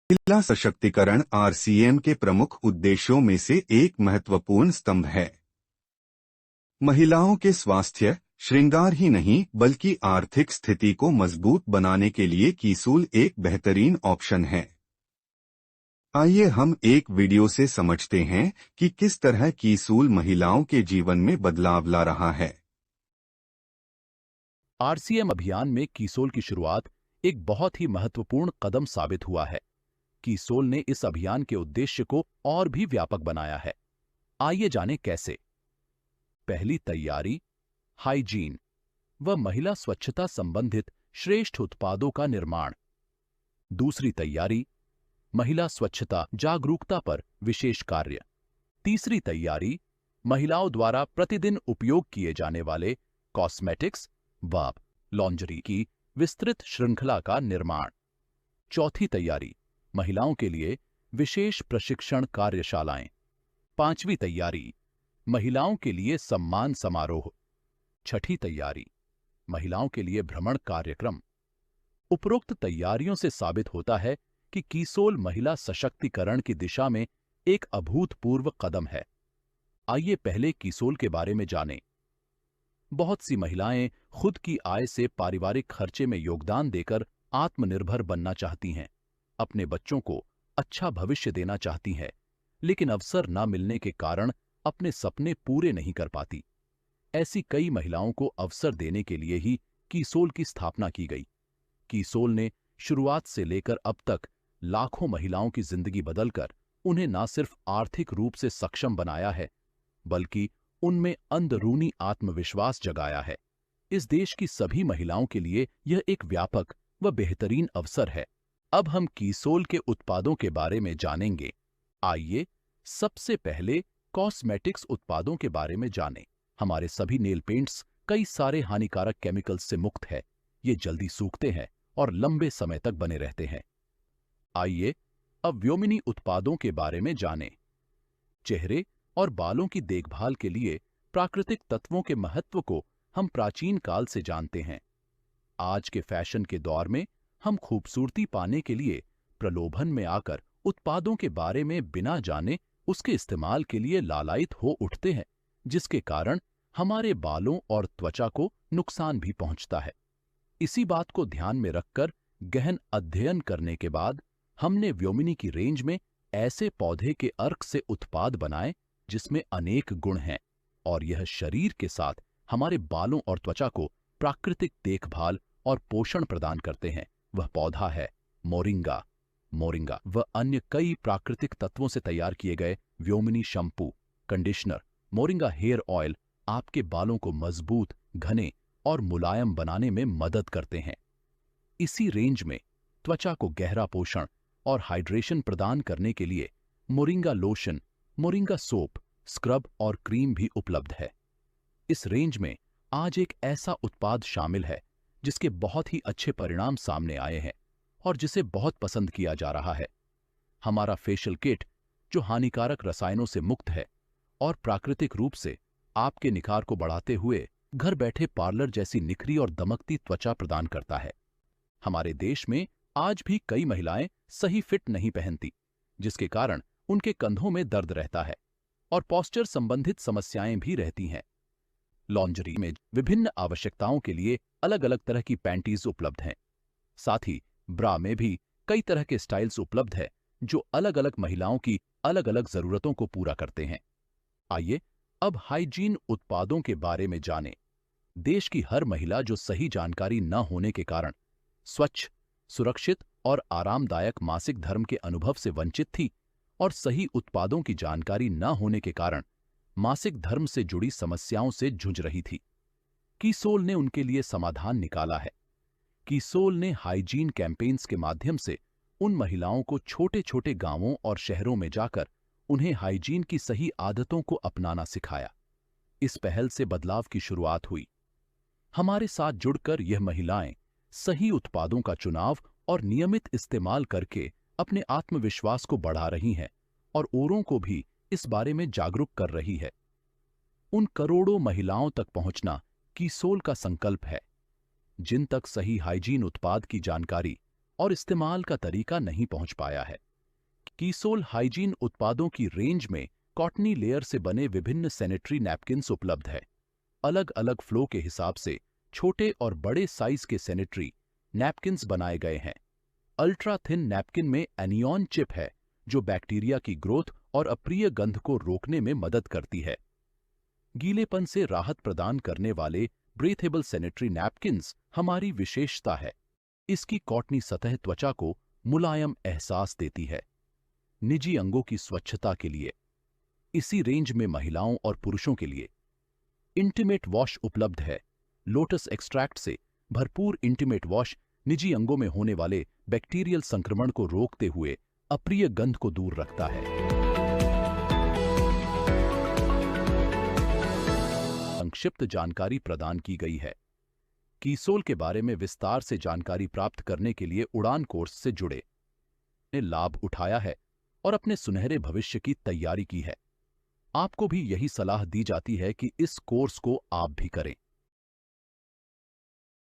महिला सशक्तिकरण आरसीएम के प्रमुख उद्देश्यों में से एक महत्वपूर्ण स्तंभ है। महिलाओं के स्वास्थ्य, श्रृंगार ही नहीं बल्कि आर्थिक स्थिति को मजबूत बनाने के लिए कीसूल एक बेहतरीन ऑप्शन है। आइए हम एक वीडियो से समझते हैं कि किस तरह कीसूल महिलाओं के जीवन में बदलाव ला रहा है। आरसीएम अभियान में कीसोल की शुरुआत एक बहुत ही महत्वपूर्ण कदम साबित हुआ है। कीसोल ने इस अभियान के उद्देश्य को और भी व्यापक बनाया है। आइए जानें कैसे। पहली तैयारी, हाइजीन व महिला स्वच्छता संबंधित श्रेष्ठ उत्पादों का निर्माण। दूसरी तैयारी, महिला स्वच्छता जागरूकता पर विशेष कार्य। तीसरी तैयारी, महिलाओं द्वारा प्रतिदिन उपयोग किए जाने वाले कॉस्मेटिक्स व लॉन्जरी की विस्तृत श्रृंखला का निर्माण। चौथी तैयारी, महिलाओं के लिए विशेष प्रशिक्षण कार्यशालाएं। पांचवी तैयारी, महिलाओं के लिए सम्मान समारोह। छठी तैयारी, महिलाओं के लिए भ्रमण कार्यक्रम। उपरोक्त तैयारियों से साबित होता है कि कीसोल महिला सशक्तिकरण की दिशा में एक अभूतपूर्व कदम है। आइए पहले कीसोल के बारे में जानें। बहुत सी महिलाएं खुद की आय से पारिवारिक खर्चे में योगदान देकर आत्मनिर्भर बनना चाहती हैं, अपने बच्चों को अच्छा भविष्य देना चाहती हैं, लेकिन अवसर न मिलने के कारण अपने सपने पूरे नहीं कर पाती। ऐसी कई महिलाओं को अवसर देने के लिए ही कीसोल की स्थापना की गई। कीसोल ने शुरुआत से लेकर अब तक लाखों महिलाओं की जिंदगी बदलकर उन्हें न सिर्फ आर्थिक रूप से सक्षम बनाया है, बल्कि उनमें अंदरूनी आत्मविश्वास जगाया है। इस देश की सभी महिलाओं के लिए यह एक व्यापक व बेहतरीन अवसर है। अब हम कीसोल के उत्पादों के बारे में जानेंगे। आइए सबसे पहले कॉस्मेटिक्स उत्पादों के बारे में जानें। हमारे सभी नेल पेंट्स कई सारे हानिकारक केमिकल्स से मुक्त है। ये जल्दी सूखते हैं और लंबे समय तक बने रहते हैं। आइए अब व्योमिनी उत्पादों के बारे में जानें। चेहरे और बालों की देखभाल के लिए प्राकृतिक तत्वों के महत्व को हम प्राचीन काल से जानते हैं। आज के फैशन के दौर में हम खूबसूरती पाने के लिए प्रलोभन में आकर उत्पादों के बारे में बिना जाने उसके इस्तेमाल के लिए लालायित हो उठते हैं, जिसके कारण हमारे बालों और त्वचा को नुकसान भी पहुंचता है। इसी बात को ध्यान में रखकर गहन अध्ययन करने के बाद हमने व्योमिनी की रेंज में ऐसे पौधे के अर्क से उत्पाद बनाए जिसमें अनेक गुण हैं और यह शरीर के साथ हमारे बालों और त्वचा को प्राकृतिक देखभाल और पोषण प्रदान करते हैं। वह पौधा है मोरिंगा। मोरिंगा व अन्य कई प्राकृतिक तत्वों से तैयार किए गए Vyomini shampoo, conditioner, moringa hair oil आपके बालों को मजबूत, घने और मुलायम बनाने में मदद करते हैं। इसी रेंज में त्वचा को गहरा पोषण और हाइड्रेशन प्रदान करने के लिए moringa lotion, moringa soap, scrub और क्रीम भी उपलब्ध है। इस रेंज में आज एक ऐसा उत्पाद शामिल है जिसके बहुत ही अच्छे परिणाम सामने आए हैं और जिसे बहुत पसंद किया जा रहा है। हमारा फेशियल किट, जो हानिकारक रसायनों से मुक्त है और प्राकृतिक रूप से आपके निखार को बढ़ाते हुए घर बैठे पार्लर जैसी निखरी और दमकती त्वचा प्रदान करता है। हमारे देश में आज भी कई महिलाएं सही फिट नहीं पहनती, जिसके कारण उनके कंधों में दर्द रहता है और पोस्चर संबंधित समस्याएं भी रहती हैं। लॉन्जरी में विभिन्न आवश्यकताओं के लिए अलग अलग तरह की पैंटीज उपलब्ध हैं। साथ ही ब्रा में भी कई तरह के स्टाइल्स उपलब्ध है जो अलग अलग महिलाओं की अलग अलग जरूरतों को पूरा करते हैं। आइए अब हाइजीन उत्पादों के बारे में जानें। देश की हर महिला जो सही जानकारी न होने के कारण स्वच्छ, सुरक्षित और आरामदायक मासिक धर्म के अनुभव से वंचित थी और सही उत्पादों की जानकारी न होने के कारण मासिक धर्म से जुड़ी समस्याओं से जूझ रही थी। कीसोल ने उनके लिए समाधान निकाला है। कीसोल ने हाइजीन कैंपेन्स के माध्यम से उन महिलाओं को छोटे छोटे गांवों और शहरों में जाकर उन्हें हाइजीन की सही आदतों को अपनाना सिखाया। इस पहल से बदलाव की शुरुआत हुई। हमारे साथ जुड़कर यह महिलाएं सही उत्पादों का चुनाव और नियमित इस्तेमाल करके अपने आत्मविश्वास को बढ़ा रही हैं और औरों को भी इस बारे में जागरूक कर रही है। उन करोड़ों महिलाओं तक पहुंचना कीसोल का संकल्प है, जिन तक सही हाइजीन उत्पाद की जानकारी और इस्तेमाल का तरीका नहीं पहुंच पाया है। कीसोल हाइजीन उत्पादों की रेंज में कॉटनी लेयर से बने विभिन्न सैनिटरी नैपकिन्स उपलब्ध है। अलग अलग फ्लो के हिसाब से छोटे और बड़े साइज के सैनिटरी नैपकिन्स बनाए गए हैं। अल्ट्रा थिन नैपकिन में एनियॉन चिप है जो बैक्टीरिया की ग्रोथ और अप्रिय गंध को रोकने में मदद करती है। गीलेपन से राहत प्रदान करने वाले ब्रीथेबल सैनिटरी नैपकिन्स हमारी विशेषता है। इसकी कॉटनी सतह त्वचा को मुलायम एहसास देती है। निजी अंगों की स्वच्छता के लिए इसी रेंज में महिलाओं और पुरुषों के लिए इंटीमेट वॉश उपलब्ध है। लोटस एक्सट्रैक्ट से भरपूर इंटीमेट वॉश निजी अंगों में होने वाले बैक्टीरियल संक्रमण को रोकते हुए अप्रिय गंध को दूर रखता है। संक्षिप्त जानकारी प्रदान की गई है। कीसोल के बारे में विस्तार से जानकारी प्राप्त करने के लिए उड़ान कोर्स से जुड़े, ने लाभ उठाया है और अपने सुनहरे भविष्य की तैयारी की है। आपको भी यही सलाह दी जाती है कि इस कोर्स को आप भी करें।